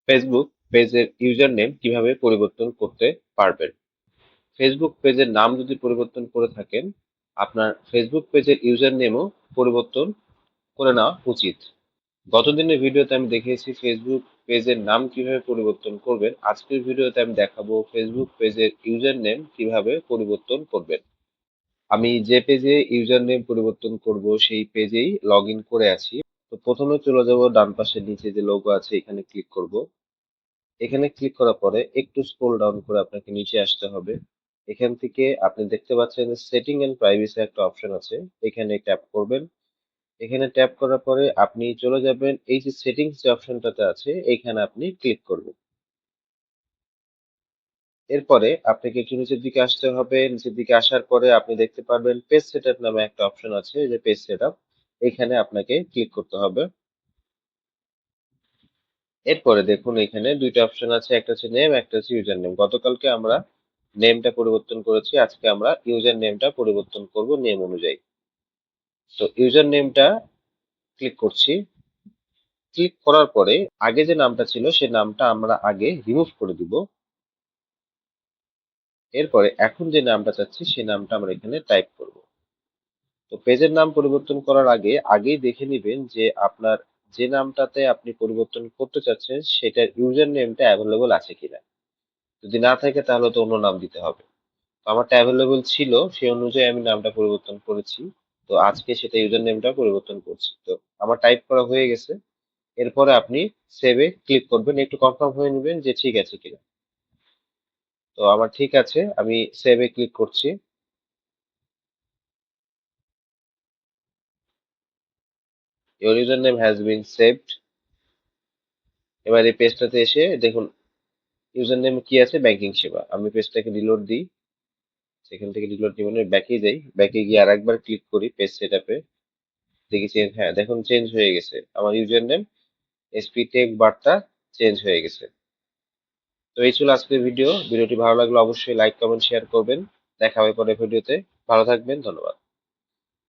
Facebook পেজের user name কিভাবে পরিবর্তন করতে পারবেন। ফেসবুক পেজের নাম যদি পরিবর্তন করে থাকেন, আপনার ফেসবুক পেজের ইউজার নেমও পরিবর্তন করে নেওয়া উচিত। গতদিনের ভিডিওতে আমি দেখিয়েছি ফেসবুক পেজের নাম কিভাবে পরিবর্তন করবেন। আজকের ভিডিওতে আমি দেখাবো ফেসবুক পেজের ইউজার নেম কিভাবে পরিবর্তন করবেন। আমি যে পেজে ইউজার নেম পরিবর্তন করব সেই পেজেই লগ ইন করে আছি। তো প্রথমে চলে যাব ডান পাশের নিচে যে লোগো আছে এখানে ক্লিক করব। এখানে ক্লিক করার পরে একটু স্ক্রল ডাউন করে আপনাকে নিচে আসতে হবে। এখান থেকে আপনি দেখতে পাচ্ছেন সেটিং এন্ড প্রাইভেসি একটা অপশন আছে, এখানে ট্যাপ করবেন। এখানে ট্যাপ করার পরে আপনি চলে যাবেন এই যে সেটিংস যে অপশনটাতে আছে এইখানে আপনি ক্লিক করবেন। এরপরে আপনাকে একটু নিচের দিকে আসতে হবে। নিচের দিকে আসার পরে আপনি দেখতে পারবেন পেজ সেটআপ নামে একটা অপশন আছে, এই যে পেজ সেটআপ, এখানে আপনাকে ক্লিক করতে হবে। এরপরে দেখুন এখানে দুইটা অপশন আছে, একটা হচ্ছে নেম, একটা হচ্ছে ইউজার নেম। গতকালকে আমরা নেমটা পরিবর্তন করেছি, আজকে আমরা ইউজার নেমটা পরিবর্তন করব নেম অনুযায়ী। তো ইউজার নেমটা ক্লিক করছি। ক্লিক করার পরে আগে যে নামটা ছিল সেই নামটা আমরা আগে রিমুভ করে দিব। এরপরে এখন যে নামটা চাচ্ছি সেই নামটা আমরা এখানে টাইপ করব। তো পেজের নাম পরিবর্তন করার আগে আগেই দেখে নিবেন যে আপনার যে নামটাতে আপনি পরিবর্তন করতে চাচ্ছেন সেটার ইউজার নেমটা অ্যাভেলেবল আছে কিনা। যদি না থাকে তাহলে তো অন্য নাম দিতে হবে। তো আমারটা অ্যাভেলেবল ছিল, সেই অনুযায়ী আমি নামটা পরিবর্তন করেছি। তো আজকে সেটা ইউজার নেমটা পরিবর্তন করছি। তো আমার টাইপ করা হয়ে গেছে। এরপরে আপনি সেভে ক্লিক করবেন, একটু কনফার্ম হয়ে নেবেন যে ঠিক আছে কিনা। তো আমার ঠিক আছে, আমি সেভে ক্লিক করছি। Your user name has been saved. এবার এই পেজটাতে এসে দেখুন ইউজার নেম কি আছে, ব্যাংকিং সেবা। আমি পেজটাকে রিলোড দিই, সেখান থেকে রিলোড দিয়ে মানে ব্যাকে যাই, ব্যাকে গিয়ে আরেকবার ক্লিক করি পেজ সেটআপে। দেখি চেঞ্জ, হ্যাঁ দেখুন চেঞ্জ হয়ে গেছে, আমার ইউজার নেম এসপি টেক বারটা চেঞ্জ হয়ে গেছে। তো এই ছিল আজকের ভিডিওটি ভালো লাগলে অবশ্যই লাইক কমেন্ট শেয়ার করবেন। দেখা হবে পরের ভিডিওতে। ভালো থাকবেন, ধন্যবাদ।